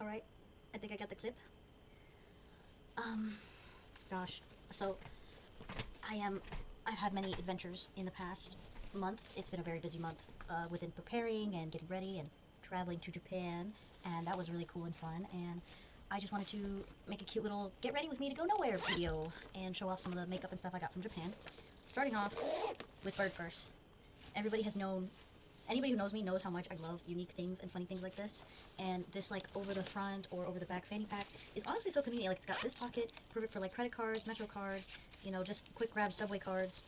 Alright, I think I got the clip. Gosh, so I've had many adventures in the past month. It's been a very busy month within preparing and getting ready and traveling to Japan, and that was really cool and fun. And I just wanted to make a cute little get ready with me to go nowhere video and show off some of the makeup and stuff I got from Japan. Starting off with bird purse. Everybody has known, anybody who knows me knows how much I love unique things and funny things like this. And this like over the front or over the back fanny pack is honestly so convenient. Like it's got this pocket, perfect for like credit cards, Metro cards, you know, just quick grab Subway cards,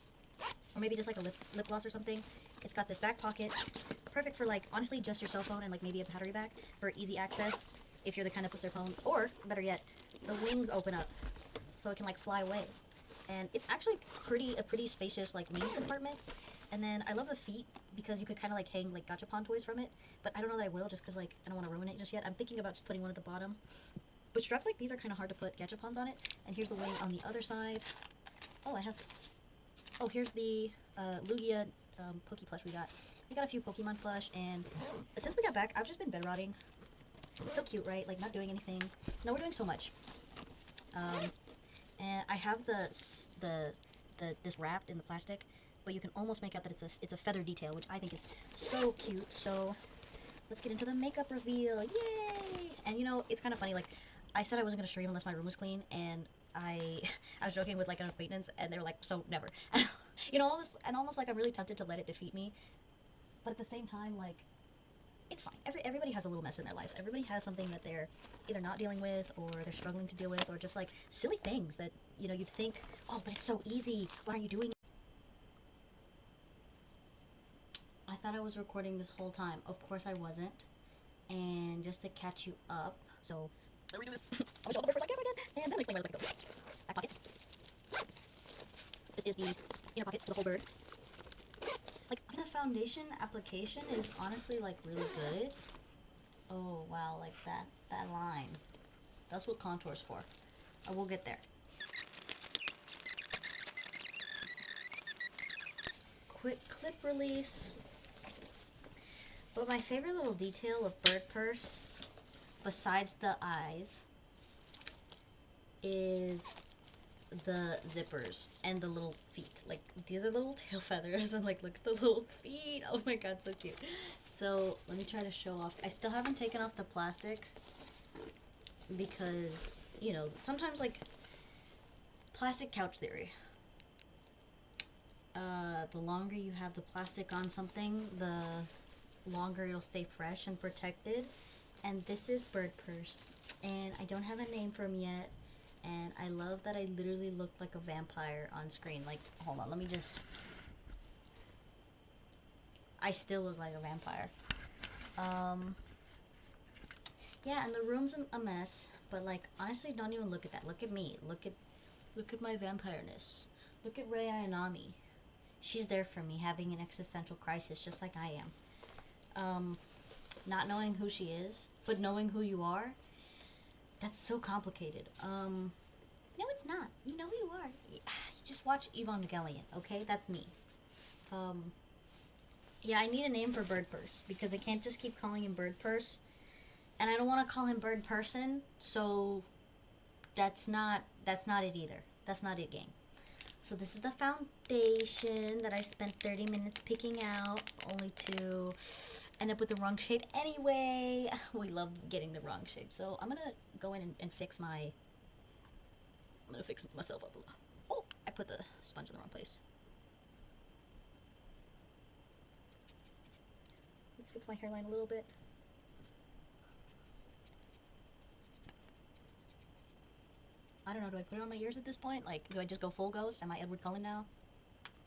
or maybe just like a lip gloss or something. It's got this back pocket, perfect for like honestly just your cell phone and like maybe a battery back for easy access if you're the kind that puts their phone, or better yet, the wings open up so it can like fly away. And it's actually a pretty spacious like wing compartment. And then I love the feet because you could kind of like hang like gachapon toys from it, but I don't know that I will just because like I don't want to ruin it just yet. I'm thinking about just putting one at the bottom. But straps like these are kind of hard to put gachapons on it. And here's the wing on the other side. Oh, here's the Lugia Poke plush we got. We got a few Pokemon plush, and since we got back, I've just been bed rotting. So cute, right? Like not doing anything. No, we're doing so much. And I have this wrapped in the plastic, but you can almost make out that it's a feather detail, which I think is so cute. So let's get into the makeup reveal. Yay! And you know, it's kind of funny. Like I said, I wasn't gonna stream unless my room was clean, and I was joking with like an acquaintance, and they were like, "So never." You know, almost like I'm really tempted to let it defeat me, but at the same time, like it's fine. Everybody has a little mess in their lives. Everybody has something that they're either not dealing with, or they're struggling to deal with, or just like silly things that, you know, you'd think, oh, but it's so easy. Why are you doing it? I thought I was recording this whole time. Of course I wasn't. And just to catch you up, so let me do this. I'll show the first camera again, and then I'll explain where the goes. Back pocket. This is the inner pocket for the whole bird. Like the foundation application is honestly like really good. Oh wow, like that line. That's what contour's for. We'll get there. Quick clip release. But my favorite little detail of bird purse, besides the eyes, is the zippers and the little feet. Like these are little tail feathers, and like look at the little feet. Oh my god, so cute. So let me try to show off. I still haven't taken off the plastic because, you know, sometimes like plastic couch theory. The longer you have the plastic on something, the longer it'll stay fresh and protected. And this is bird purse, and I don't have a name for him yet. And I love that I literally look like a vampire on screen. Like, hold on, let me just... I still look like a vampire. Yeah, and the room's a mess, but like, honestly, don't even look at that. Look at me. Look at my vampireness. Look at Rei Ayanami. She's there for me, having an existential crisis, just like I am. Not knowing who she is, but knowing who you are, that's so complicated. No, it's not. You know who you are. You just watch Evangelion, okay? That's me. Yeah, I need a name for bird purse, because I can't just keep calling him bird purse, and I don't want to call him bird person, so that's not it either. That's not it, gang. So this is the foundation that I spent 30 minutes picking out, only to end up with the wrong shade anyway. We love getting the wrong shade. So I'm gonna go in and fix my... I'm gonna fix myself up a little. Oh, I put the sponge in the wrong place. Let's fix my hairline a little bit. I don't know, do I put it on my ears at this point? Like, do I just go full ghost? Am I Edward Cullen now?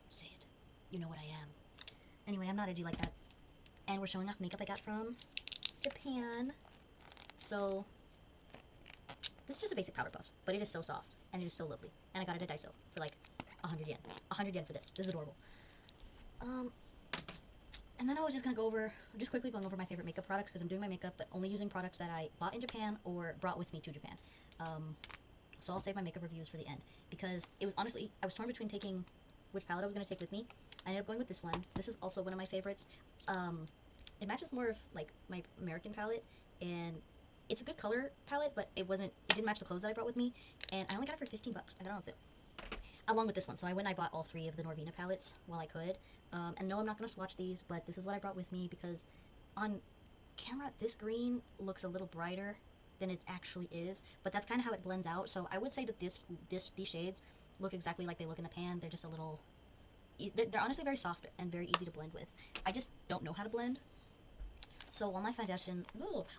Say it. You know what I am. Anyway, I'm not edgy like that. And we're showing off makeup I got from Japan. So, this is just a basic powder puff, but it is so soft, and it is so lovely. And I got it at Daiso for like 100 yen. 100 yen for this. This is adorable. And then I was just gonna go over, just quickly going over my favorite makeup products, because I'm doing my makeup, but only using products that I bought in Japan or brought with me to Japan. So I'll save my makeup reviews for the end, because it was honestly, I was torn between taking which palette I was going to take with me. I ended up going with this one. This is also one of my favorites. It matches more of like my American palette, and It's a good color palette, but it didn't match the clothes that I brought with me, and I only got it for 15 bucks. I got it on sale. Along with this one, so I went and I bought all 3 of the Norvina palettes while I could. And no, I'm not going to swatch these, but this is what I brought with me because on camera, this green looks a little brighter than it actually is, but that's kind of how it blends out. So I would say that these shades look exactly like they look in the pan. They're just a little, they're honestly very soft and very easy to blend with. I just don't know how to blend. So while my foundation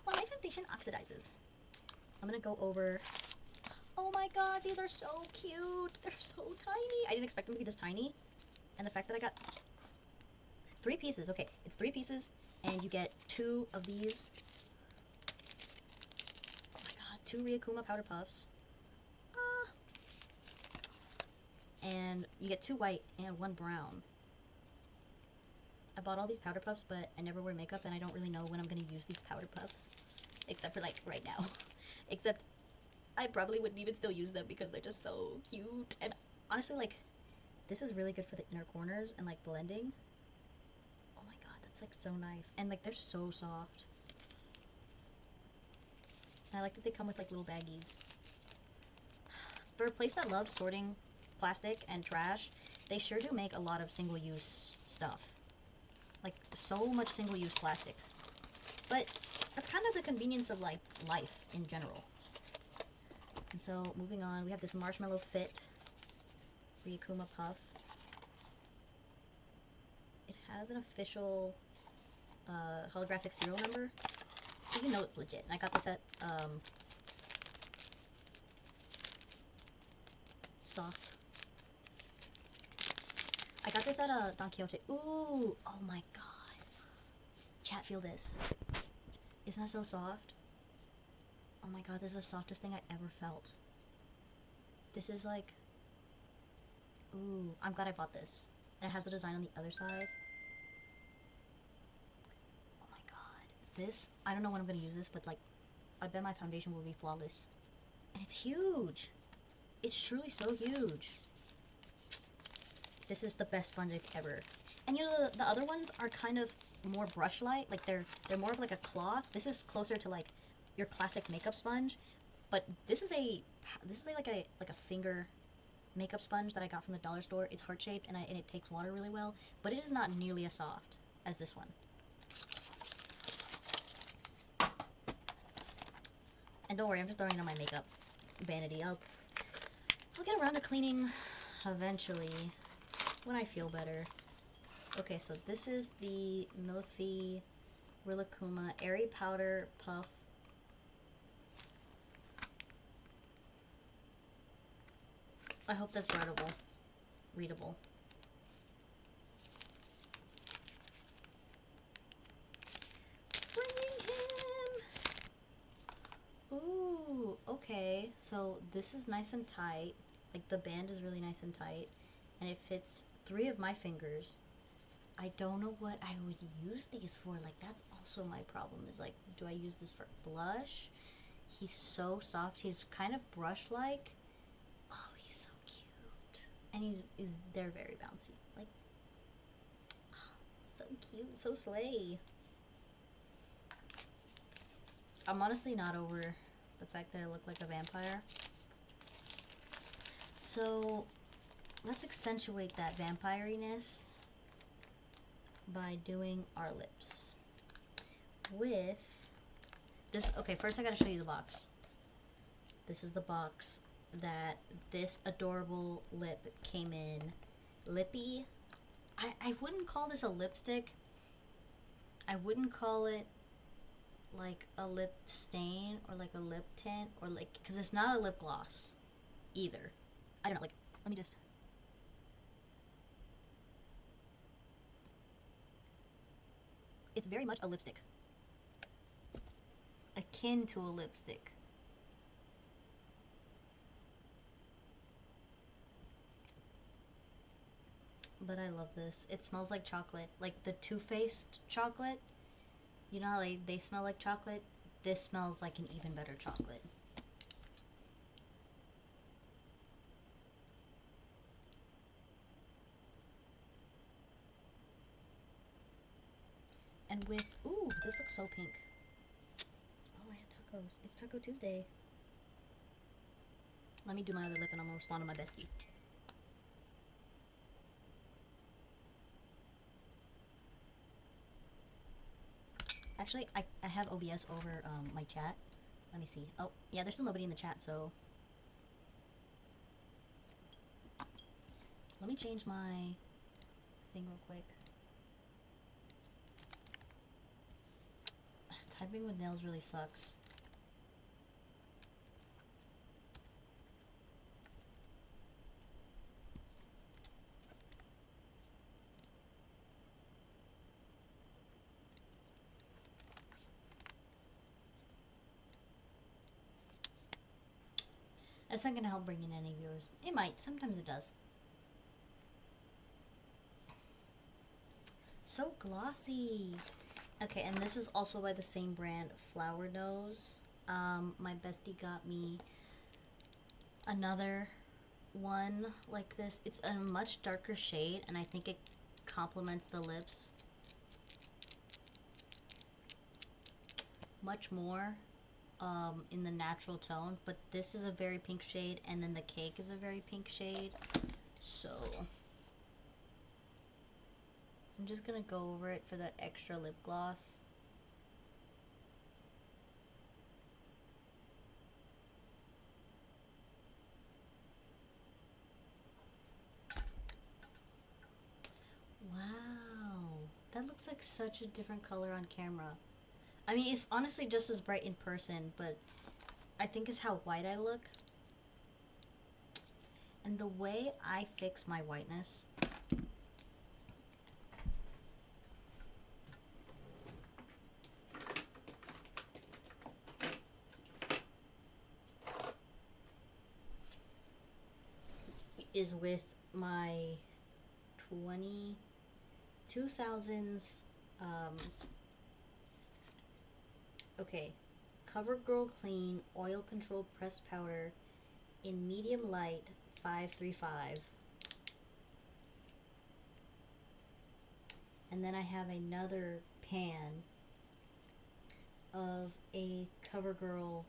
oxidizes, I'm going to go over. Oh my god, these are so cute. They're so tiny. I didn't expect them to be this tiny. And the fact that I got 3 pieces. Okay, it's 3 pieces, and you get 2 of these. Oh my god, 2 Ryakuma powder puffs. And you get 2 white and 1 brown. I bought all these powder puffs, but I never wear makeup, and I don't really know when I'm going to use these powder puffs. Except for, like, right now. Except I probably wouldn't even still use them because they're just so cute. And honestly, like, this is really good for the inner corners and, like, blending. Oh my god, that's, like, so nice. And, like, they're so soft. And I like that they come with, like, little baggies. For a place that loves sorting plastic and trash, they sure do make a lot of single-use stuff. Like, so much single-use plastic. But that's kind of the convenience of, like, life in general. And so, moving on, we have this Marshmallow Fit Ryakuma Puff. It has an official holographic serial number, so you know it's legit. And I got this at I got this at Don Quixote. Ooh, oh my god. Chat, feel this. Isn't that so soft? Oh my god, this is the softest thing I ever felt. This is like... Ooh, I'm glad I bought this. And it has the design on the other side. Oh my god. This, I don't know when I'm gonna use this, but like, I bet my foundation will be flawless. And it's huge! It's truly so huge. This is the best sponge I've ever. And you know, the other ones are kind of more brush-light. Like, they're more of like a cloth. This is closer to like your classic makeup sponge, but this is like a finger makeup sponge that I got from the dollar store. It's heart-shaped and it takes water really well, but it is not nearly as soft as this one. And don't worry, I'm just throwing it on my makeup vanity. I'll get around to cleaning eventually when I feel better. Okay, so this is the Millefee Ryakuma Airy Powder Puff. I hope that's readable. Bringing him! Ooh, okay. So this is nice and tight. Like, the band is really nice and tight. And it fits 3 of my fingers. I don't know what I would use these for. Like, that's also my problem. Is like, do I use this for blush? He's so soft. He's kind of brush-like. Oh, he's so cute. And they're very bouncy. Like, oh, so cute. So slay. I'm honestly not over the fact that I look like a vampire. So, let's accentuate that vampire-iness by doing our lips with this. Okay, first I gotta show you the box. This is the box that this adorable lip came in. Lippy. I wouldn't call this a lipstick. I wouldn't call it like a lip stain or like a lip tint or like, because it's not a lip gloss either. I don't know, like, let me just... It's very much a lipstick. Akin to a lipstick. But I love this. It smells like chocolate. Like the Too Faced chocolate. You know how they smell like chocolate? This smells like an even better chocolate. And with, ooh, this looks so pink. Oh, I had to post. It's Taco Tuesday. Let me do my other lip and I'm gonna respond to my bestie. Actually, I have OBS over my chat. Let me see. Oh, yeah, there's still nobody in the chat, so... Let me change my thing real quick. Typing with nails really sucks. That's not gonna help bring in any viewers. It might. Sometimes it does. So glossy. Okay, and this is also by the same brand, Flower Nose. My bestie got me another one like this. It's a much darker shade, and I think it complements the lips much more in the natural tone. But this is a very pink shade, and then the cake is a very pink shade. So I'm just gonna go over it for that extra lip gloss. Wow, that looks like such a different color on camera. I mean, it's honestly just as bright in person, but I think it's how white I look. And the way I fix my whiteness is with my 2000s okay, CoverGirl Clean Oil Control Pressed Powder in medium light 535. And then I have another pan of a CoverGirl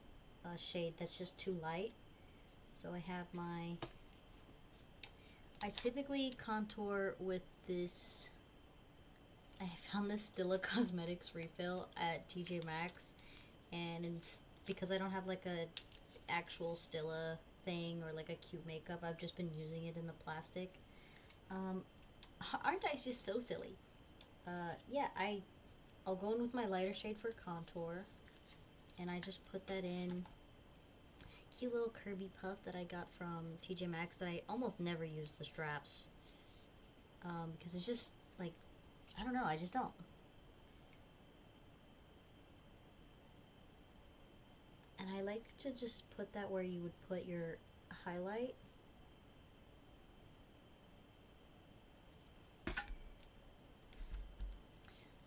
shade that's just too light. So I have my... I typically contour with this... I found this Stila Cosmetics refill at TJMAXX, and it's because I don't have like a actual Stila thing or like a cute makeup, I've just been using it in the plastic. Aren't I just so silly? Yeah, I'll go in with my lighter shade for contour, and I just put that in. Cute little Kirby puff that I got from TJMAXX that I almost never use the straps, because it's just like, I don't know, I just don't. And I like to just put that where you would put your highlight.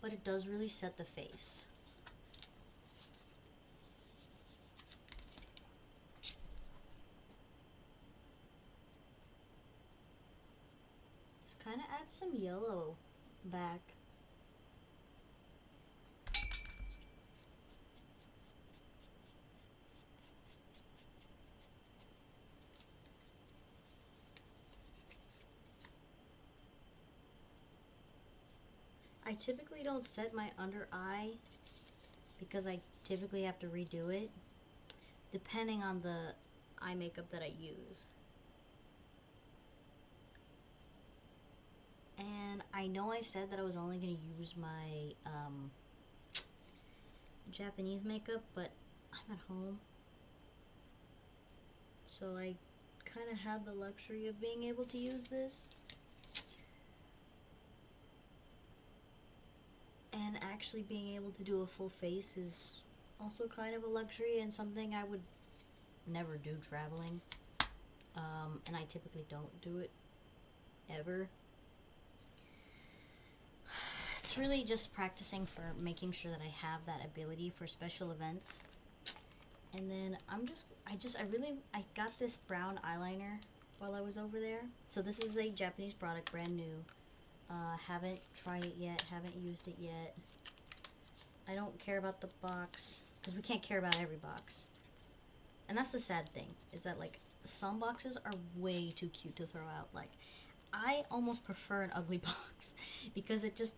But it does really set the face. Let's kind of add some yellow back. I typically don't set my under eye because I typically have to redo it depending on the eye makeup that I use. And I know I said that I was only going to use my Japanese makeup, but I'm at home, so I kind of have the luxury of being able to use this. And actually being able to do a full face is also kind of a luxury and something I would never do traveling. And I typically don't do it ever. It's really just practicing for making sure that I have that ability for special events. And then I got this brown eyeliner while I was over there. So this is a Japanese product, brand new. Haven't tried it yet, haven't used it yet. I don't care about the box because we can't care about every box. And that's the sad thing, is that like some boxes are way too cute to throw out. Like, I almost prefer an ugly box because it just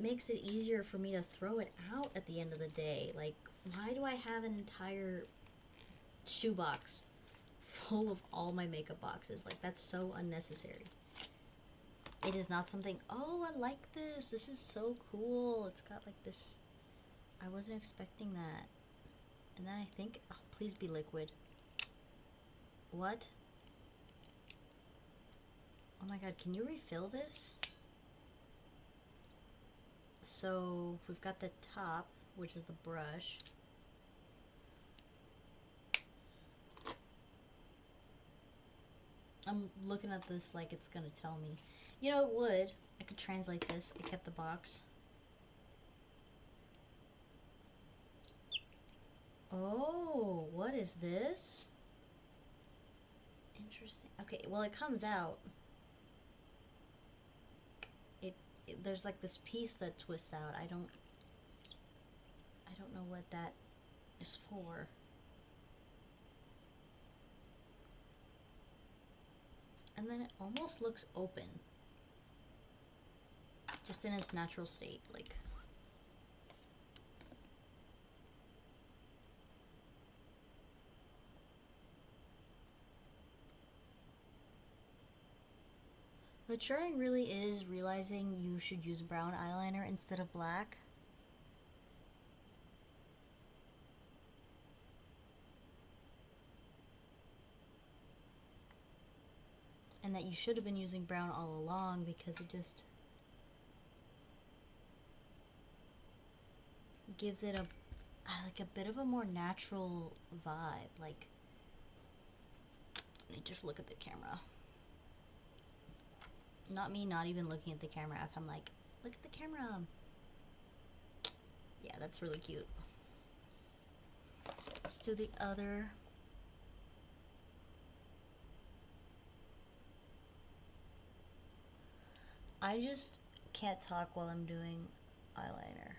makes it easier for me to throw it out at the end of the day. Like, why do I have an entire shoebox full of all my makeup boxes? Like, that's so unnecessary. It is not something, oh, I like this. This is so cool. It's got like this, I wasn't expecting that. And then I think, oh, please be liquid. What? Oh my god, can you refill this? So, we've got the top, which is the brush. I'm looking at this like it's gonna tell me. You know, it would. I could translate this. I kept the box. Oh, what is this? Interesting. Okay, well, it comes out. There's like this piece that twists out. I don't know what that is for. And then it almost looks open. Just in its natural state, like. Maturing really is realizing you should use brown eyeliner instead of black. And that you should have been using brown all along because it just gives it like a bit of a more natural vibe. Like, let me just look at the camera. Not me not even looking at the camera if I'm like, look at the camera. Yeah, that's really cute. Let's do the other. I just can't talk while I'm doing eyeliner.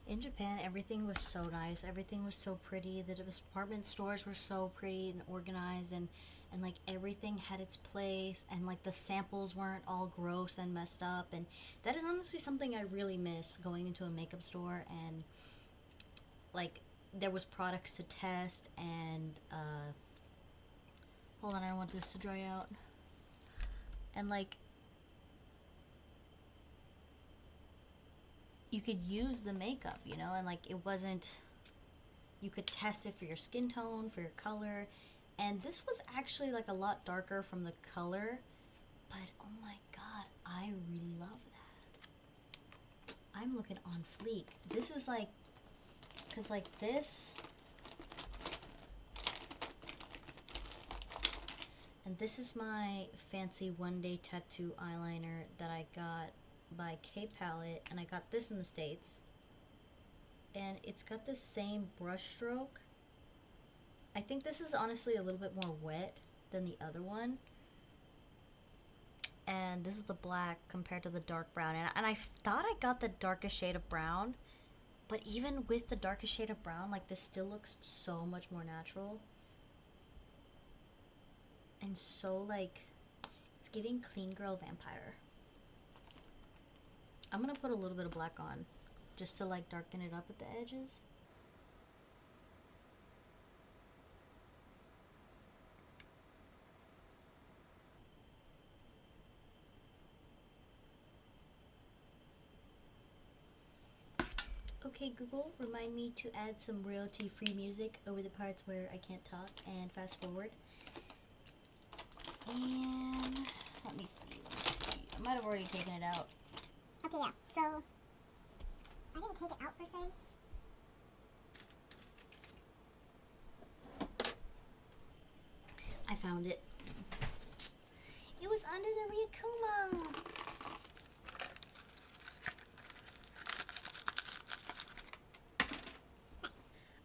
In Japan, everything was so nice. Everything was so pretty. The department stores were so pretty and organized, and like everything had its place, and like the samples weren't all gross and messed up. And that is honestly something I really miss, going into a makeup store, and like there was products to test, and hold on, I don't want this to dry out. And like you could use the makeup, you know, and like it wasn't, you could test it for your skin tone, for your color, and this was actually like a lot darker from the color, but oh my god, I really love that. I'm looking on fleek. This is like, because like this, and this is my fancy one day tattoo eyeliner that I got by K Palette, and I got this in the States, and it's got the same brush stroke. I think this is honestly a little bit more wet than the other one, and this is the black compared to the dark brown, and I thought I got the darkest shade of brown, but even with the darkest shade of brown, like this still looks so much more natural, and so like it's giving clean girl vampire. I'm gonna put a little bit of black on, just to like darken it up at the edges. Okay, Google, remind me to add some royalty-free music over the parts where I can't talk, and fast forward. And let me see. I might have already taken it out. Okay, yeah, so I didn't take it out per se. I found it. It was under the Ryukuma.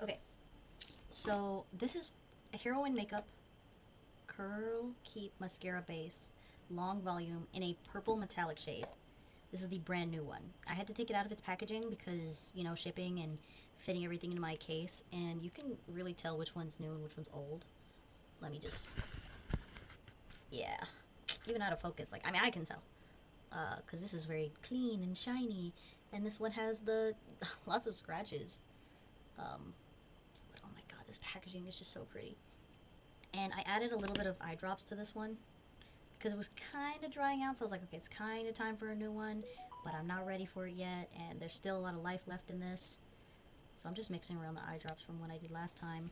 Okay, So this is a Heroine Makeup Curl Keep Mascara Base, long volume in a purple metallic shade. This is the brand new one. I had to take it out of its packaging because, you know, shipping and fitting everything into my case, and you can really tell which one's new and which one's old. Let me just, yeah, even out of focus, like, I mean, I can tell, because this is very clean and shiny, and this one has the, lots of scratches. But oh my god, this packaging is just so pretty. And I added a little bit of eye drops to this one, because it was kind of drying out, so I was like, okay, it's kind of time for a new one, but I'm not ready for it yet, and there's still a lot of life left in this. So I'm just mixing around the eye drops from what I did last time.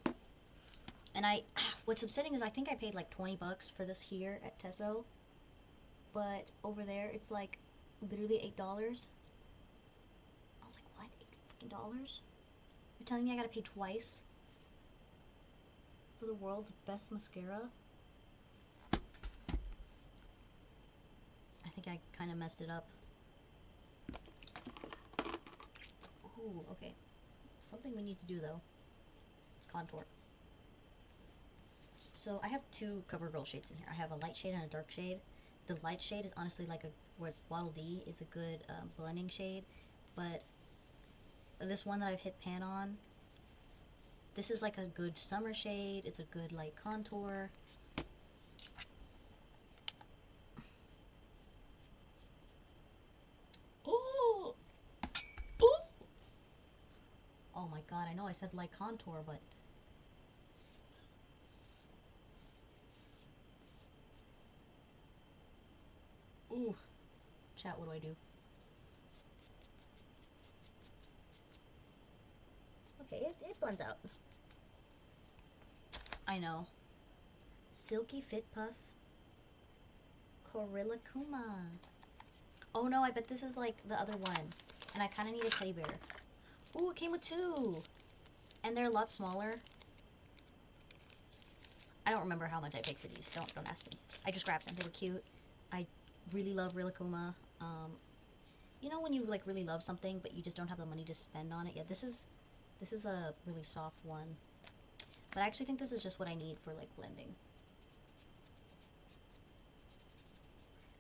And what's upsetting is I think I paid like 20 bucks for this here at TESO, but over there it's like literally $8. I was like, what, $8 freaking? You're telling me I gotta pay twice for the world's best mascara? I think I kind of messed it up. Ooh, okay. Something we need to do though. Contour. So I have two CoverGirl shades in here. I have a light shade and a dark shade. The light shade is honestly like where Waddle Dee is a good blending shade, but this one that I've hit pan on, this is like a good summer shade. It's a good light contour. Oh! Oh! Oh my god, I know I said light contour, but ooh. Chat, what do I do? Okay, it blends out. I know. Silky Fit Puff. Korillakuma. Oh no, I bet this is like the other one. And I kind of need a teddy bear. Ooh, it came with two. And they're a lot smaller. I don't remember how much I paid for these. Don't ask me. I just grabbed them. They were cute. I really love Rilakkuma. You know when you like really love something, but you just don't have the money to spend on it? Yeah, this is a really soft one. But I actually think this is just what I need for like blending.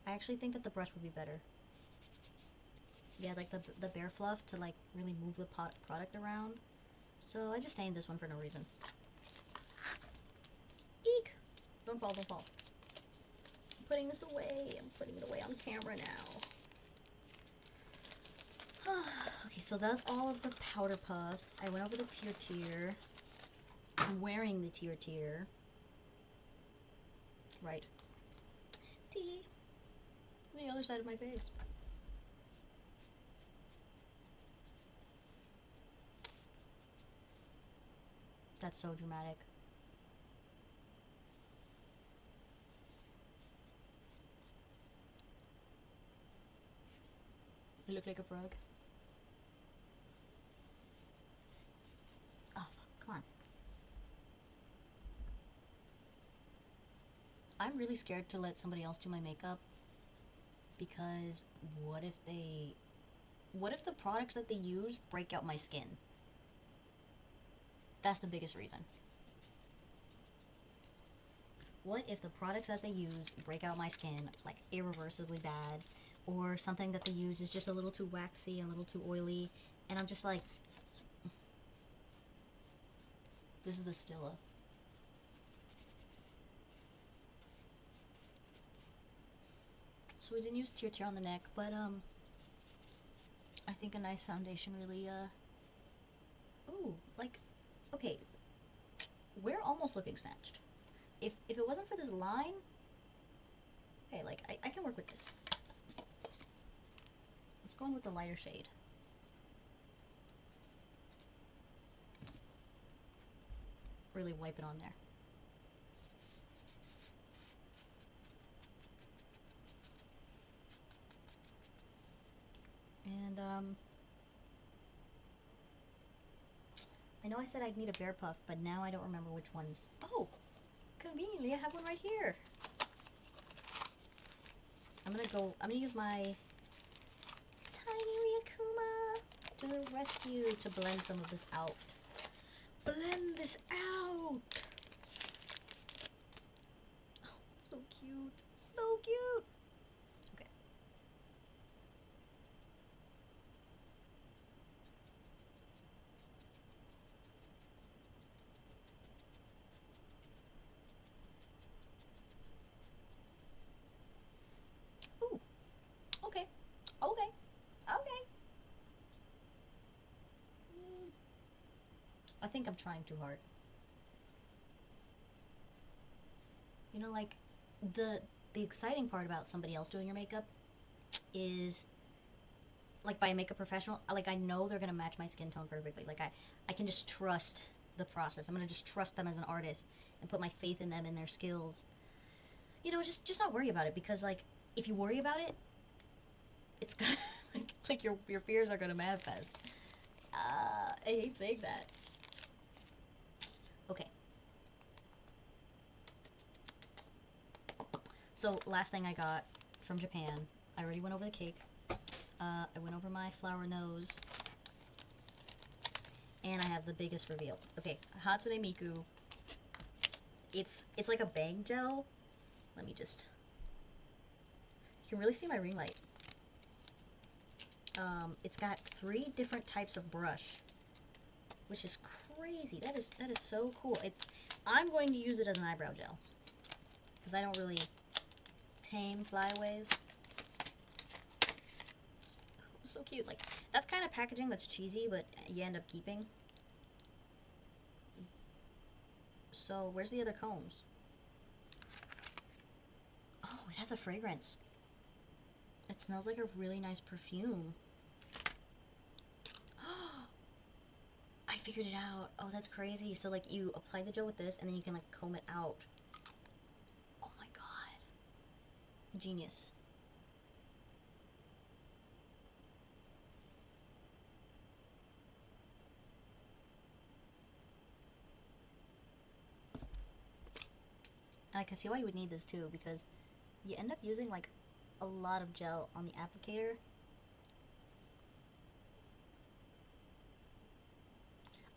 I actually think that the brush would be better. Yeah, like the bear fluff to like really move the product around. So I just stained this one for no reason. Eek! Don't fall, don't fall. I'm putting this away. I'm putting it away on camera now. Okay, so that's all of the powder puffs. I went over the tier. I'm wearing the tier. Right. Tee. The other side of my face. That's so dramatic. You look like a frog. Oh, come on. I'm really scared to let somebody else do my makeup because what if the products that they use break out my skin? That's the biggest reason. What if the products that they use break out my skin, like irreversibly bad, or something that they use is just a little too waxy, a little too oily, and I'm just like, this is the Stilla. So we didn't use tier on the neck, but I think a nice foundation really ooh, like, okay, we're almost looking snatched. If it wasn't for this line, okay, like I can work with this. Let's go in with the lighter shade. Really wipe it on there. And I know I said I'd need a bear puff, but now I don't remember which ones. Oh, conveniently I have one right here. I'm gonna use my tiny Rilakkuma to the rescue to blend some of this out. Blend this out! Okay. Okay. I think I'm trying too hard. You know, like, the the exciting part about somebody else doing your makeup is, like, by a makeup professional, like, I know they're gonna match my skin tone perfectly. Like, I can just trust the process. I'm gonna just trust them as an artist and put my faith in them and their skills. You know, just not worry about it, because, like, if you worry about it, it's gonna like your fears are gonna manifest. I hate saying that. Okay. So last thing I got from Japan, I already went over the cake. I went over my flower nose, and I have the biggest reveal. Okay, Hatsune Miku. It's like a bang gel. Let me just. You can really see my ring light. It's got 3 different types of brush, which is crazy. That is so cool. I'm going to use it as an eyebrow gel, because I don't really tame flyaways. So cute. Like, that's kind of packaging that's cheesy, but you end up keeping. So where's the other combs? Oh, it has a fragrance. It smells like a really nice perfume. I figured it out. Oh, that's crazy. So, like, you apply the gel with this, and then you can, like, comb it out. Oh my god. Genius. And I can see why you would need this, too, because you end up using, like, a lot of gel on the applicator.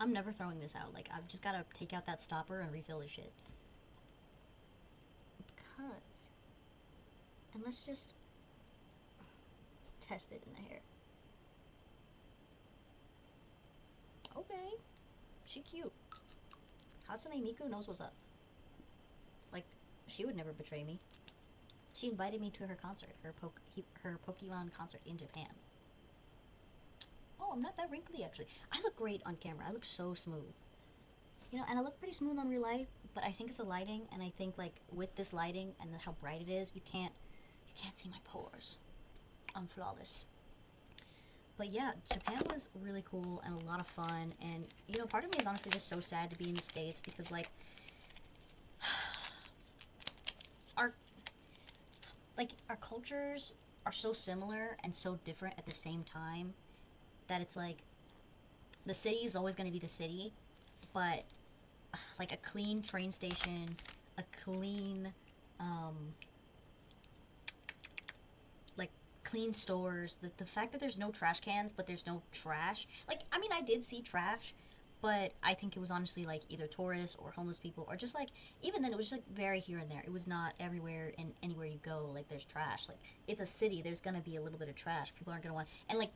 I'm never throwing this out. Like, I've just gotta take out that stopper and refill the shit. Because... And let's just test it in the hair. Okay. She cute. Hatsune Miku knows what's up. Like, she would never betray me. She invited me to her concert, her Pokemon concert in Japan. Oh, I'm not that wrinkly, actually. I look great on camera. I look so smooth. You know, and I look pretty smooth on real life, but I think it's the lighting, and I think, like, with this lighting and how bright it is, you can't see my pores. I'm flawless. But yeah, Japan was really cool and a lot of fun, and, you know, part of me is honestly just so sad to be in the States, because, like, our cultures are so similar and so different at the same time that it's like the city is always going to be the city, but like a clean train station, a clean like clean stores, the fact that there's no trash cans but there's no trash. Like, I mean, I did see trash, but I think it was honestly like either tourists or homeless people, or just like, even then it was just like very here and there. It was not everywhere, and anywhere you go like there's trash. Like, it's a city, there's gonna be a little bit of trash. People aren't gonna want, and like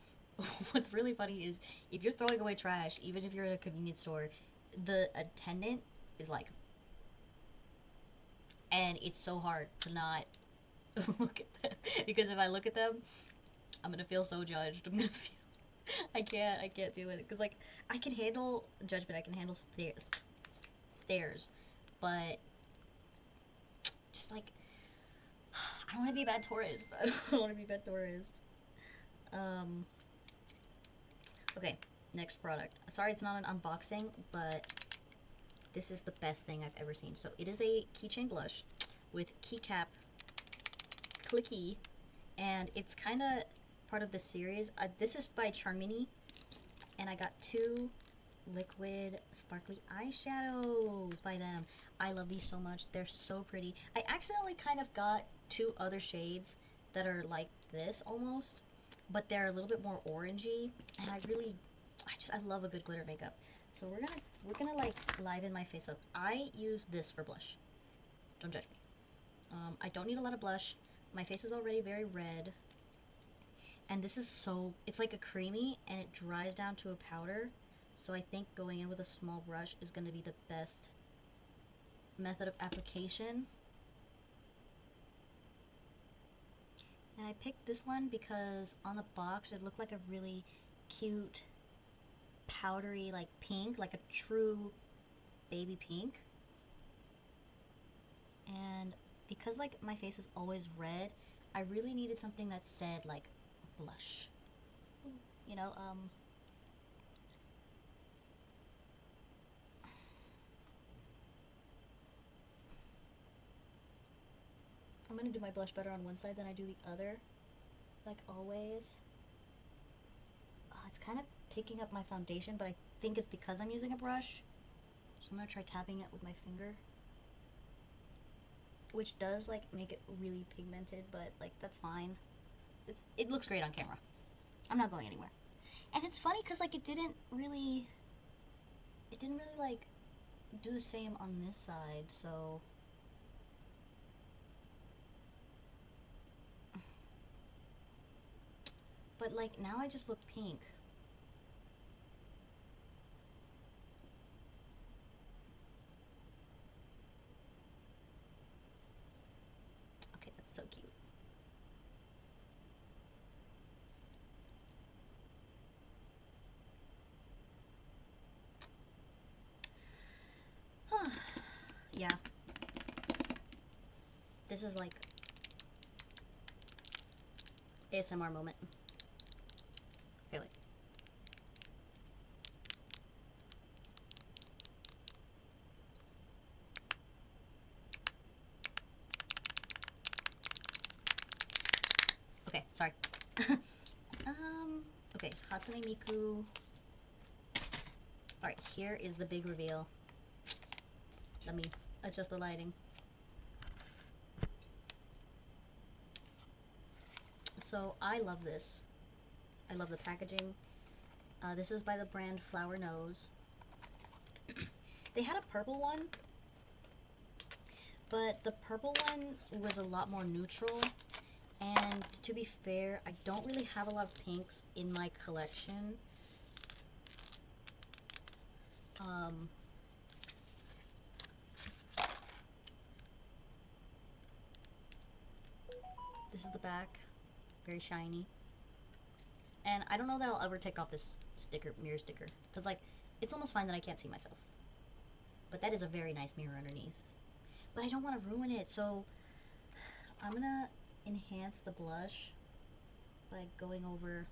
what's really funny is if you're throwing away trash, even if you're at a convenience store, the attendant is like, and it's so hard to not look at them, because if I look at them, I'm gonna feel so judged. I'm gonna feel I can't do it, because like I can handle judgment, I can handle stares, but just like I don't want to be a bad tourist. I don't want to be a bad tourist. Um. Okay, next product. Sorry, it's not an unboxing, but this is the best thing I've ever seen. So it is a keychain blush with keycap clicky, and it's kind of part of the series. This is by Charmini, and I got 2 liquid sparkly eyeshadows by them. I love these so much. They're so pretty. I accidentally kind of got 2 other shades that are like this almost, but they're a little bit more orangey, and I love a good glitter makeup. So we're gonna like liven my face up. I use this for blush. Don't judge me. I don't need a lot of blush. My face is already very red, and this is it's like a creamy, and it dries down to a powder. So I think going in with a small brush is going to be the best method of application. And I picked this one because on the box it looked like a really cute, powdery, like pink, like a true baby pink. And because like my face is always red, I really needed something that said like blush. You know, I'm gonna do my blush better on one side than I do the other, like always. It's kind of picking up my foundation, but I think it's because I'm using a brush. So I'm gonna try tapping it with my finger, which does like make it really pigmented, but like that's fine. It looks great on camera. I'm not going anywhere. And it's funny because like it didn't really like do the same on this side, so but like now I just look pink. Okay, that's so cute. Yeah. This is like ASMR moment. Okay, wait. Okay, sorry. Okay, Hatsune Miku. Alright, here is the big reveal. Let me adjust the lighting. So, I love this. I love the packaging. This is by the brand Flower Nose. They had a purple one, but the purple one was a lot more neutral. And to be fair, I don't really have a lot of pinks in my collection. This is the back, very shiny. And I don't know that I'll ever take off this sticker, mirror sticker, because like, it's almost fine that I can't see myself. But that is a very nice mirror underneath. But I don't want to ruin it, so I'm gonna enhance the blush by going over.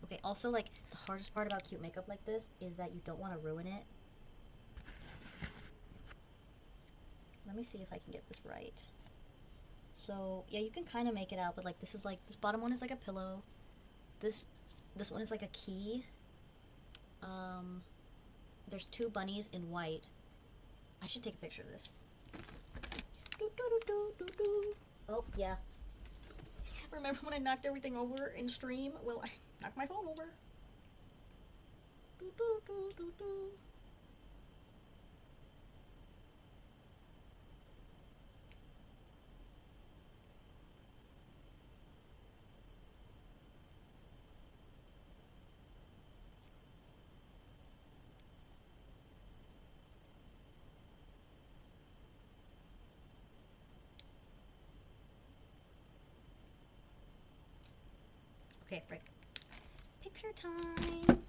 Okay, also like the hardest part about cute makeup like this is that you don't want to ruin it. Let me see if I can get this right. So yeah, you can kind of make it out, but like this is like, this bottom one is like a pillow. This one is like a key. There's two bunnies in white. I should take a picture of this. Oh yeah. Remember when I knocked everything over in stream? Well, I knocked my phone over. Okay, right. Picture time.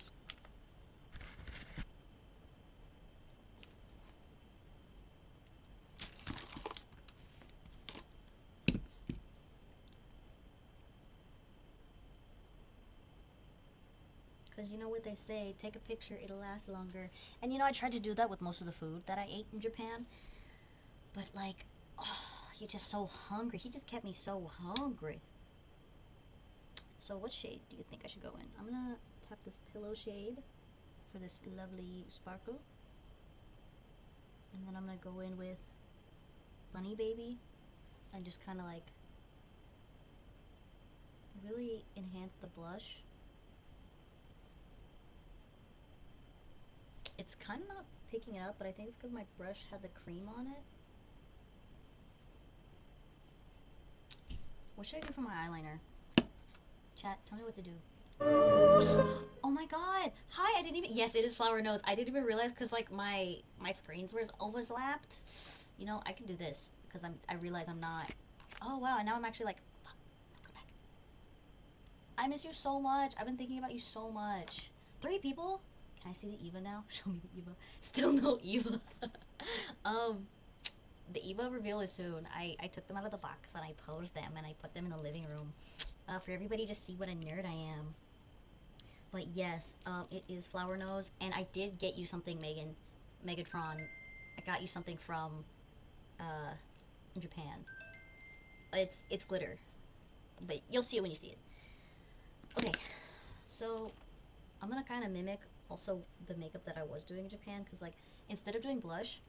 Because you know what they say, take a picture, it'll last longer. And you know, I tried to do that with most of the food that I ate in Japan. But like, oh, you're just so hungry. He just kept me so hungry. So what shade do you think I should go in? I'm gonna tap this pillow shade for this lovely sparkle. And then I'm gonna go in with Bunny Baby and just kind of like really enhance the blush. It's kind of not picking it up, but I think it's because my brush had the cream on it. What should I do for my eyeliner? Chat, tell me what to do. Oh my god! Hi, I didn't even. Yes, it is Flower Nose. I didn't even realize because like my screens were overlapped. You know, I can do this because I realize I'm not. Oh wow! And now I'm actually like, fuck, I miss you so much. I've been thinking about you so much. 3 people? Can I see the Eva now? Show me the Eva. Still no Eva. um, the Eva reveal is soon. I took them out of the box and I posed them and I put them in the living room for everybody to see what a nerd I am. But yes, it is Flower Nose, and I did get you something, Megan. Megatron. I got you something from in Japan. It's glitter, but you'll see it when you see it. Okay, so I'm gonna kind of mimic also the makeup that I was doing in Japan, because like instead of doing blush,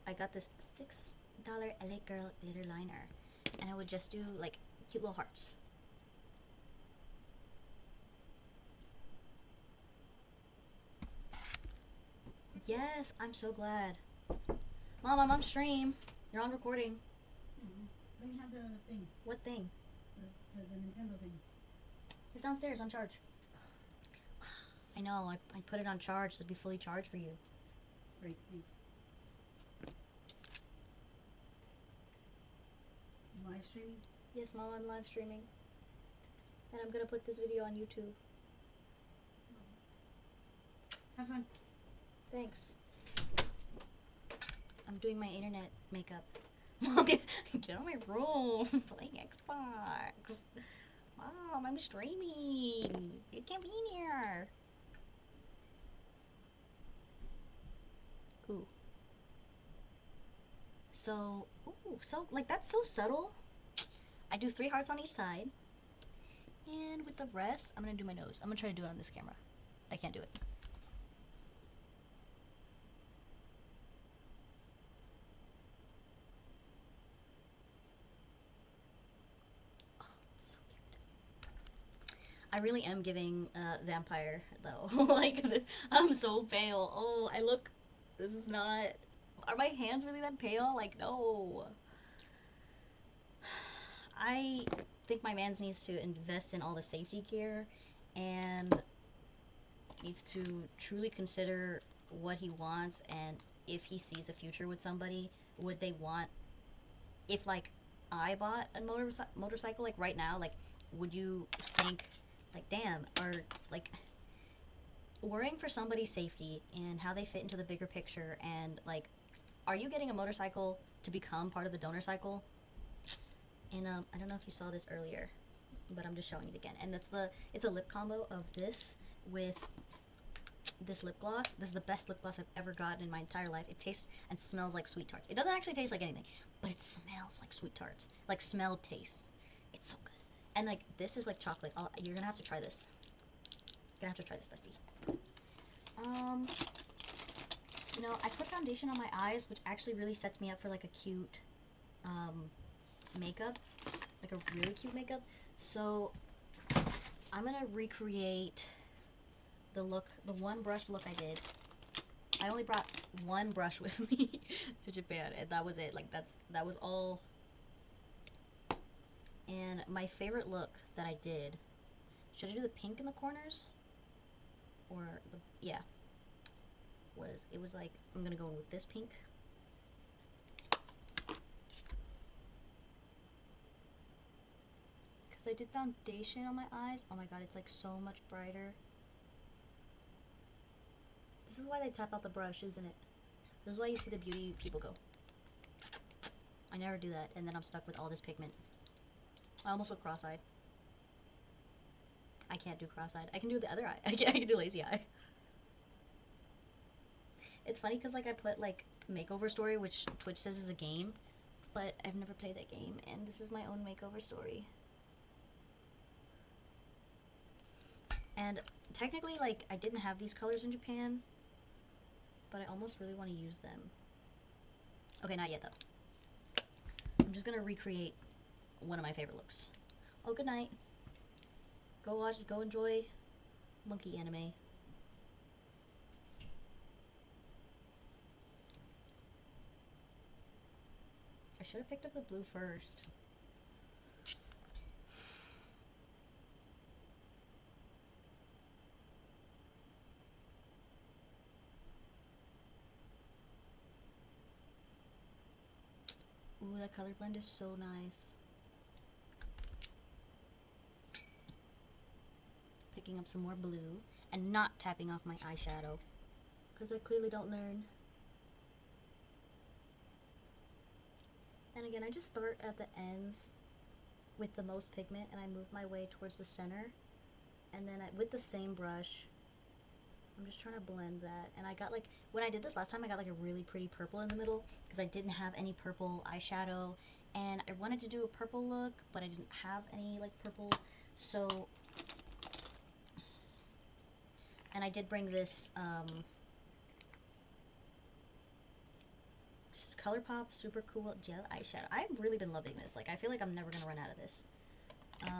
I got this $6 LA Girl glitter liner, and I would just do like cute little hearts. Yes, I'm so glad. Mom, I'm on stream. You're on recording. Let me have the thing. What thing? The Nintendo thing. It's downstairs on charge. I know, I put it on charge so it'd be fully charged for you. Great, thanks. You live streaming? Yes, Mom, I'm live streaming. And I'm gonna put this video on YouTube. Have fun. Thanks. I'm doing my internet makeup. Mom, get out of my room. Playing Xbox. Mom, I'm streaming. You can't be in here. Ooh. So, like, that's so subtle. I do 3 hearts on each side. And with the rest, I'm gonna do my nose. I'm gonna try to do it on this camera. I can't do it. So cute. I really am giving vampire though. Like this, I'm so pale. Oh, I look. This is not. Are my hands really that pale? Like no. I think my man needs to invest in all the safety gear and needs to truly consider what he wants, and if he sees a future with somebody, would they want, if like I bought a motorcycle like right now, like would you think like damn, or like worrying for somebody's safety and how they fit into the bigger picture, and like are you getting a motorcycle to become part of the donor cycle? And I don't know if you saw this earlier, but I'm just showing it again. And it's a lip combo of this with this lip gloss. This is the best lip gloss I've ever gotten in my entire life. It tastes and smells like sweet tarts. It doesn't actually taste like anything, but it smells like sweet tarts. Like smell taste. It's so good. And like this is like chocolate. You're gonna have to try this. You're gonna have to try this, bestie. You know, I put foundation on my eyes, which actually really sets me up for like a cute makeup, like a really cute makeup. So I'm gonna recreate the look, the one brush look I did. I only brought one brush with me to Japan, and that was it. Like that was all. And my favorite look that I did, should I do the pink in the corners? Or the, yeah, it was like, I'm gonna go with this pink. I did foundation on my eyes. Oh my god, it's like so much brighter. This is why they tap out the brush, isn't it? This is why you see the beauty people go. I never do that, and then I'm stuck with all this pigment. I almost look cross-eyed. I can't do cross-eyed. I can do the other eye. I can do lazy eye. It's funny because like I put like makeover story, which Twitch says is a game, but I've never played that game, and this is my own makeover story. And technically, like, I didn't have these colors in Japan, but I almost really want to use them. Okay, not yet, though. I'm just gonna recreate one of my favorite looks. Oh, good night. Go enjoy monkey anime. I should have picked up the blue first. Ooh, that color blend is so nice. picking up some more blue and not tapping off my eyeshadow, because I clearly don't learn. And again, I just start at the ends with the most pigment and I move my way towards the center, and then with the same brush I'm just trying to blend that. And I got like, when I did this last time, I got like a really pretty purple in the middle because I didn't have any purple eyeshadow, and I wanted to do a purple look but I didn't have any like purple. So, and I did bring this ColourPop Super Cool Gel Eyeshadow. I've really been loving this. Like, I feel like I'm never gonna run out of this. Let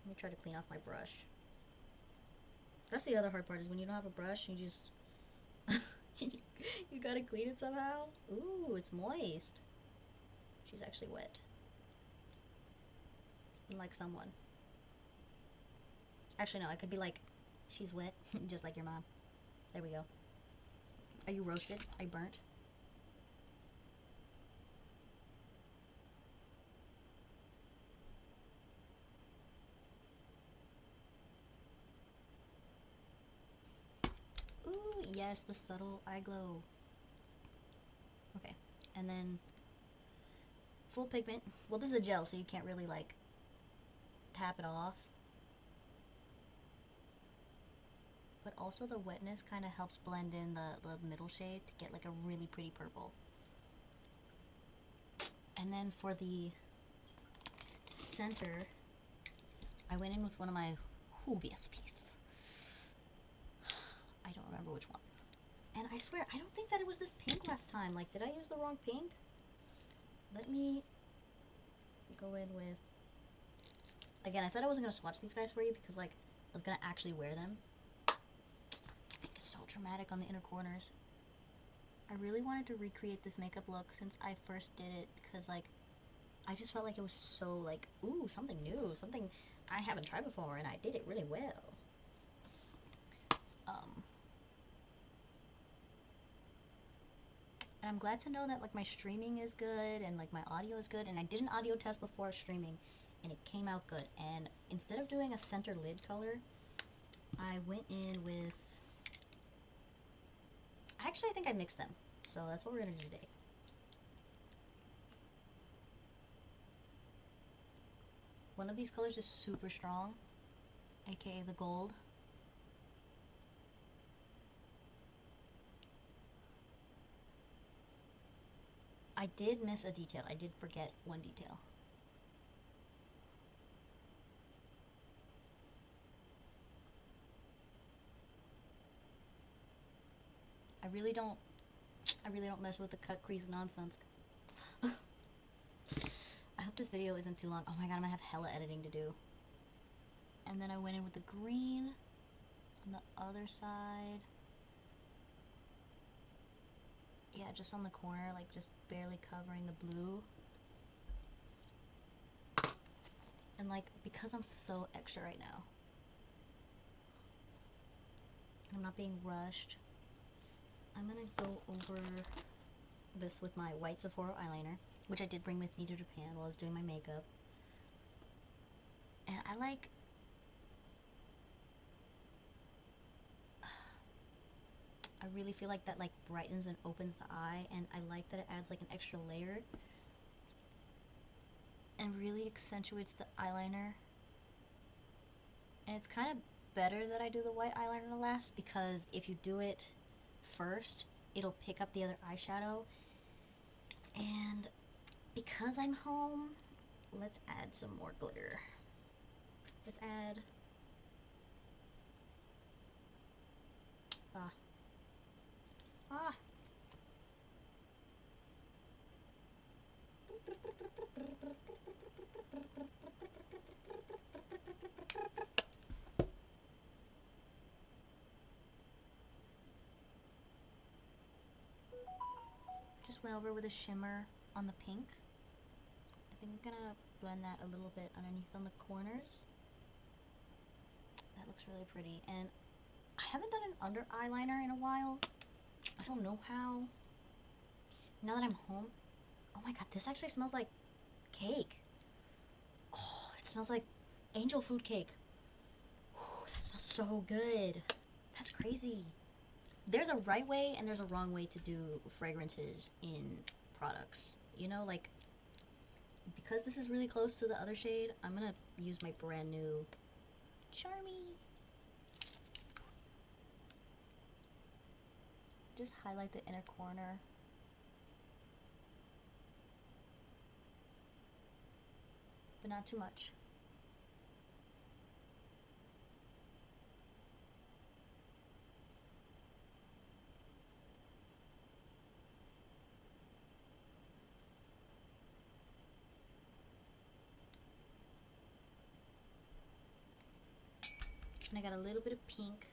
me try to clean off my brush. That's the other hard part, is when you don't have a brush, you just you gotta clean it somehow. Ooh, it's moist. She's actually wet. Unlike someone. Actually, no, I could be like, she's wet, just like your mom. There we go. Are you roasted? Are you burnt? Ooh, yes, the subtle eye glow. Okay, and then full pigment. Well, this is a gel, so you can't really like tap it off. But also the wetness kind of helps blend in the middle shade to get like a really pretty purple. And then for the center, I went in with one of my Juvia's, please. I don't remember which one. And I swear, I don't think that it was this pink last time. Like, did I use the wrong pink? Let me go in with... Again, I said I wasn't going to swatch these guys for you because, like, I was going to actually wear them. It's so dramatic on the inner corners. I really wanted to recreate this makeup look since I first did it, because like I just felt like it was so like, ooh, something new, something I haven't tried before, and I did it really well. And I'm glad to know that like my streaming is good and like my audio is good, and I did an audio test before streaming and it came out good. And instead of doing a center lid color, I went in with... Actually, I think I mixed them. So that's what we're going to do today. One of these colors is super strong, aka the gold. I did miss a detail. I did forget one detail. I really don't mess with the cut crease nonsense. I hope this video isn't too long. Oh my god, I'm gonna have hella editing to do. And then I went in with the green on the other side. Yeah, just on the corner, like just barely covering the blue. And like, because I'm so extra right now, I'm not being rushed, I'm gonna go over this with my white Sephora eyeliner, which I did bring with me to Japan while I was doing my makeup. And I like... I really feel like that like brightens and opens the eye, and I like that it adds like an extra layer and really accentuates the eyeliner. And it's kind of better that I do the white eyeliner last, because if you do it first, it'll pick up the other eyeshadow. And because I'm home, let's add some more glitter. Let's add... Just went over with a shimmer on the pink. I think I'm gonna blend that a little bit underneath on the corners. That looks really pretty. And I haven't done an under eyeliner in a while. I don't know how. Now that I'm home... Oh my god, this actually smells like cake. Oh, it smells like angel food cake. Ooh, that smells so good. That's crazy. There's a right way and there's a wrong way to do fragrances in products. You know, like, because this is really close to the other shade, I'm gonna use my brand new Charmy. Just highlight the inner corner. But not too much. And I got a little bit of pink.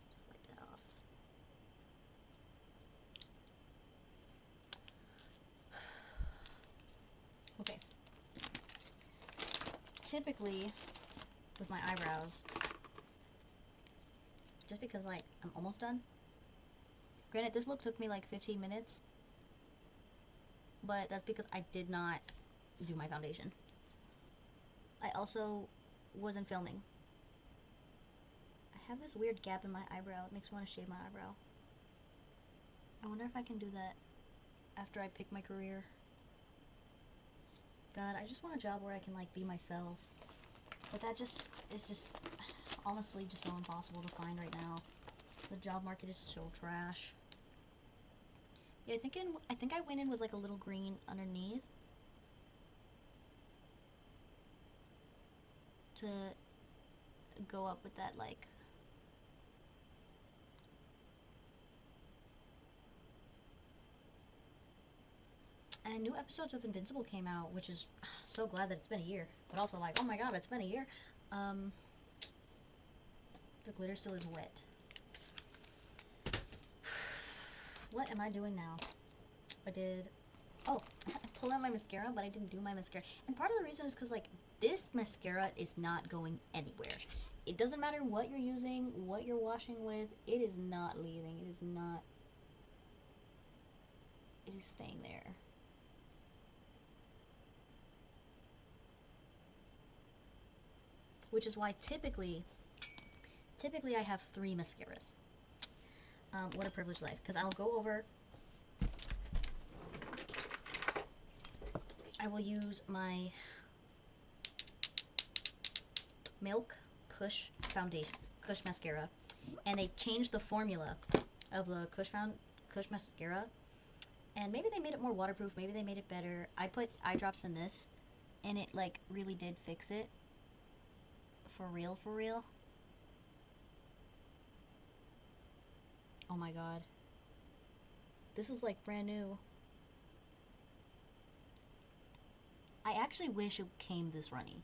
Just wipe that off. Okay. Typically, with my eyebrows, just because like I'm almost done. Granted, this look took me like 15 minutes, but that's because I did not do my foundation. I also wasn't filming. I have this weird gap in my eyebrow. It makes me want to shave my eyebrow. I wonder if I can do that after I pick my career. God, I just want a job where I can like be myself. But that just is just honestly just so impossible to find right now. The job market is so trash. Yeah, I think I went in with like a little green underneath to go up with that like and new episodes of Invincible came out, which is so glad that it's been a year. But also like, oh my god, it's been a year. The glitter still is wet. What am I doing now? I pulled out my mascara, but I didn't do my mascara. And part of the reason is because, like, this mascara is not going anywhere. It doesn't matter what you're using, what you're washing with, it is not leaving. It is not. It is staying there. Which is why typically I have 3 mascaras. What a privileged life. Because I'll go over... I will use my Milk Kush foundation, Kush mascara, and they changed the formula of the Kush mascara, and maybe they made it more waterproof, maybe they made it better. I put eye drops in this, and it like really did fix it. For real, for real. Oh my god. This is like brand new. I actually wish it came this runny.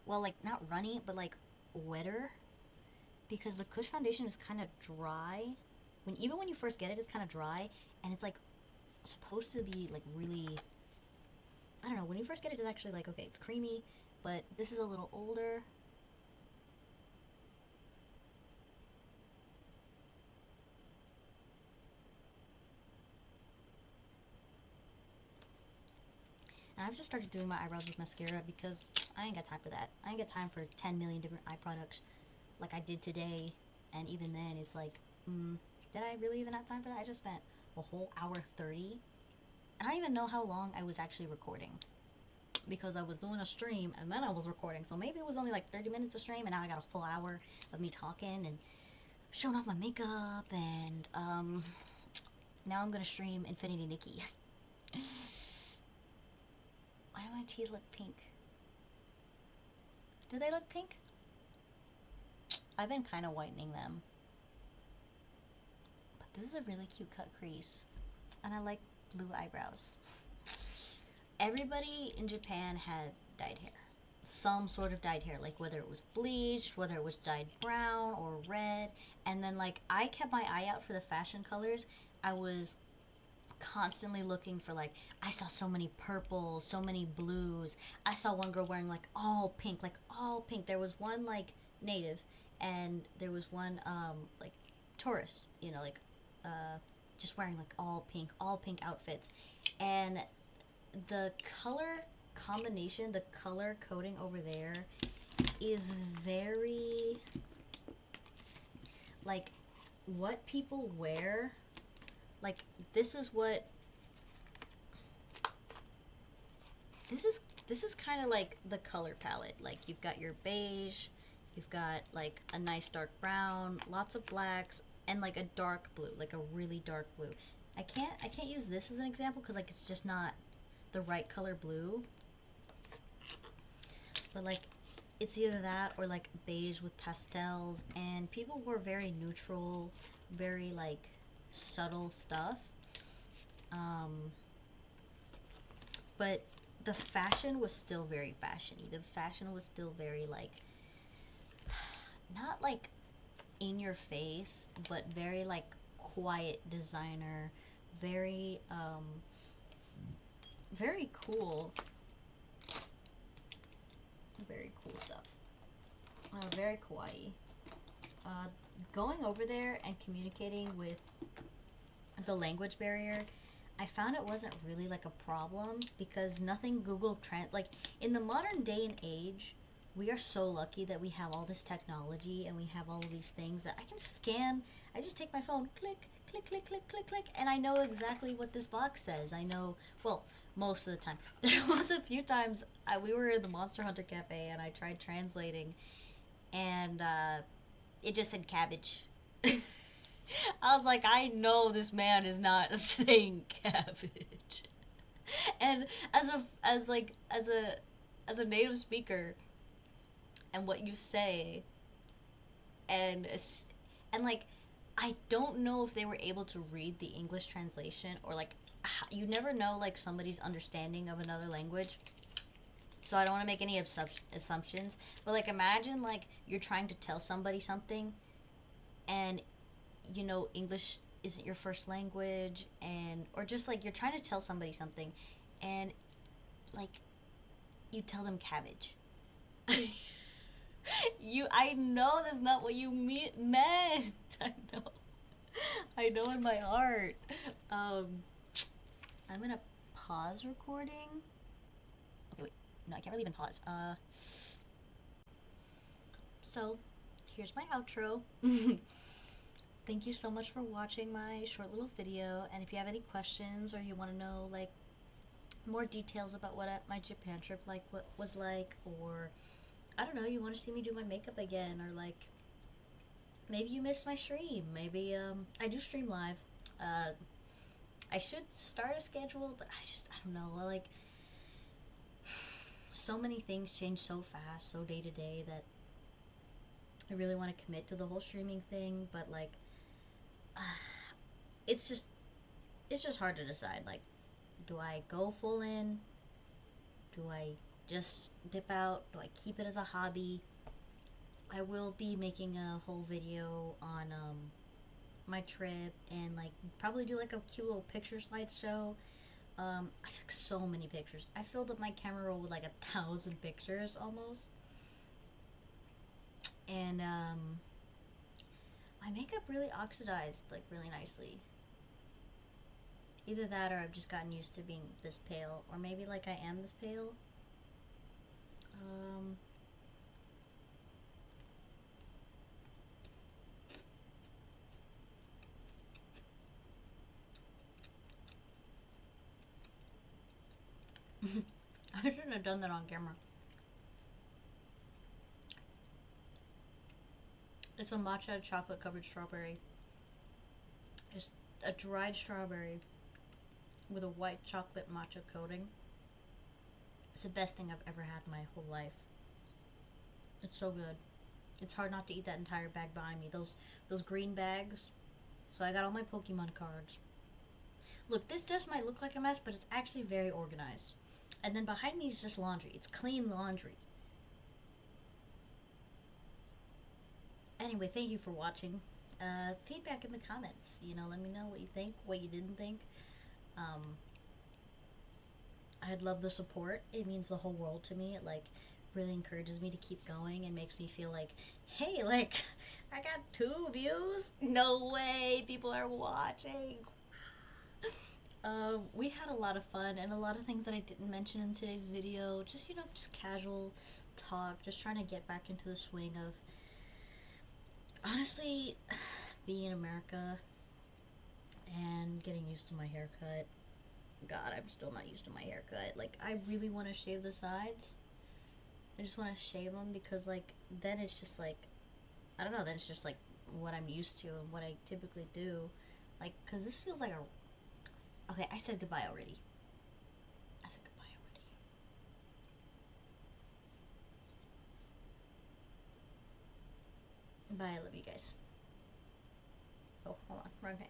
Well, like, not runny, but like wetter. Because the Kush foundation is kind of dry. Even when you first get it, it's kind of dry. And it's like supposed to be like really... I don't know, when you first get it, it's actually like, okay, it's creamy. But this is a little older. And I've just started doing my eyebrows with mascara because I ain't got time for that. I ain't got time for 10 million different eye products like I did today. And even then, it's like, did I really even have time for that? I just spent a whole hour 30. And I don't even know how long I was actually recording. Because I was doing a stream and then I was recording. So maybe it was only like 30 minutes of stream and now I got a full hour of me talking and showing off my makeup. And now I'm going to stream Infinity Nikki. Why do my teeth look pink? Do they look pink? I've been kind of whitening them. But this is a really cute cut crease. And I like blue eyebrows. Everybody in Japan had dyed hair. Some sort of dyed hair. Like whether it was bleached, whether it was dyed brown or red. And then like I kept my eye out for the fashion colors. I was constantly looking for like, I saw so many purples, so many blues. I saw one girl wearing like all pink, There was one like native and there was one like tourist, you know, like just wearing like all pink outfits. And the color combination, the color coding over there is very, like, what people wear. Like, this is kind of like the color palette. Like, you've got your beige, you've got like a nice dark brown, lots of blacks, and like a dark blue, like a really dark blue. I can't use this as an example because like it's just not the right color blue. But like, it's either that or like beige with pastels, and people wore very neutral, very like subtle stuff. But the fashion was still very fashiony. The fashion was still very like, not like in your face, but very like quiet designer, very very cool. Very cool stuff. Very kawaii. Going over there and communicating with the language barrier, I found it wasn't really like a problem because nothing Google like in the modern day and age, we are so lucky that we have all this technology and we have all of these things that I can scan. I just take my phone, click, click, click, click, click, click, and I know exactly what this box says. I know, well, most of the time. There was a few times we were in the Monster Hunter Cafe and I tried translating, and it just said cabbage. I was like, I know this man is not saying cabbage. And as a native speaker, and what you say, and like, I don't know if they were able to read the English translation, or like, you never know like somebody's understanding of another language. So I don't want to make any assumptions, but like, imagine like you're trying to tell somebody something, and you know English isn't your first language, and or just like you're trying to tell somebody something, and like you tell them cabbage. I know that's not what you meant. I know in my heart. I'm gonna pause recording. Okay, wait. No, I can't really even pause. So, here's my outro. Thank you so much for watching my short little video, and if you have any questions or you want to know like more details about what my Japan trip what was like, or I don't know, you want to see me do my makeup again, or like maybe you missed my stream, maybe I do stream live. I should start a schedule, but I don't know, like so many things change so fast, so day to day, that I really want to commit to the whole streaming thing, but like it's just hard to decide. Like, do I go full in? Do I just dip out? Do I keep it as a hobby? I will be making a whole video on my trip, and like probably do like a cute little picture slideshow. I took so many pictures. I filled up my camera roll with like 1,000 pictures almost. And my makeup really oxidized like really nicely. Either that or I've just gotten used to being this pale, or maybe like I am this pale. I shouldn't have done that on camera. It's a matcha chocolate covered strawberry. It's a dried strawberry with a white chocolate matcha coating. It's the best thing I've ever had in my whole life. It's so good. It's hard not to eat that entire bag behind me. Those green bags. So I got all my Pokemon cards. Look, this desk might look like a mess, but it's actually very organized. And then behind me is just laundry. It's clean laundry. Anyway, thank you for watching. Feedback in the comments. You know, let me know what you think, what you didn't think. I'd love the support. It means the whole world to me. It like really encourages me to keep going and makes me feel like, hey, like I got 2 views. No way, people are watching. We had a lot of fun and a lot of things that I didn't mention in today's video. Just, just casual talk, just trying to get back into the swing of, honestly, being in America and getting used to my haircut. God, I'm still not used to my haircut. Like, I really want to shave the sides. I just want to shave them because, like, then it's just like, I don't know, then it's just like what I'm used to and what I typically do. Like, because this feels like a. Okay, I said goodbye already. I said goodbye already. Bye, I love you guys. Oh, hold on, wrong thing.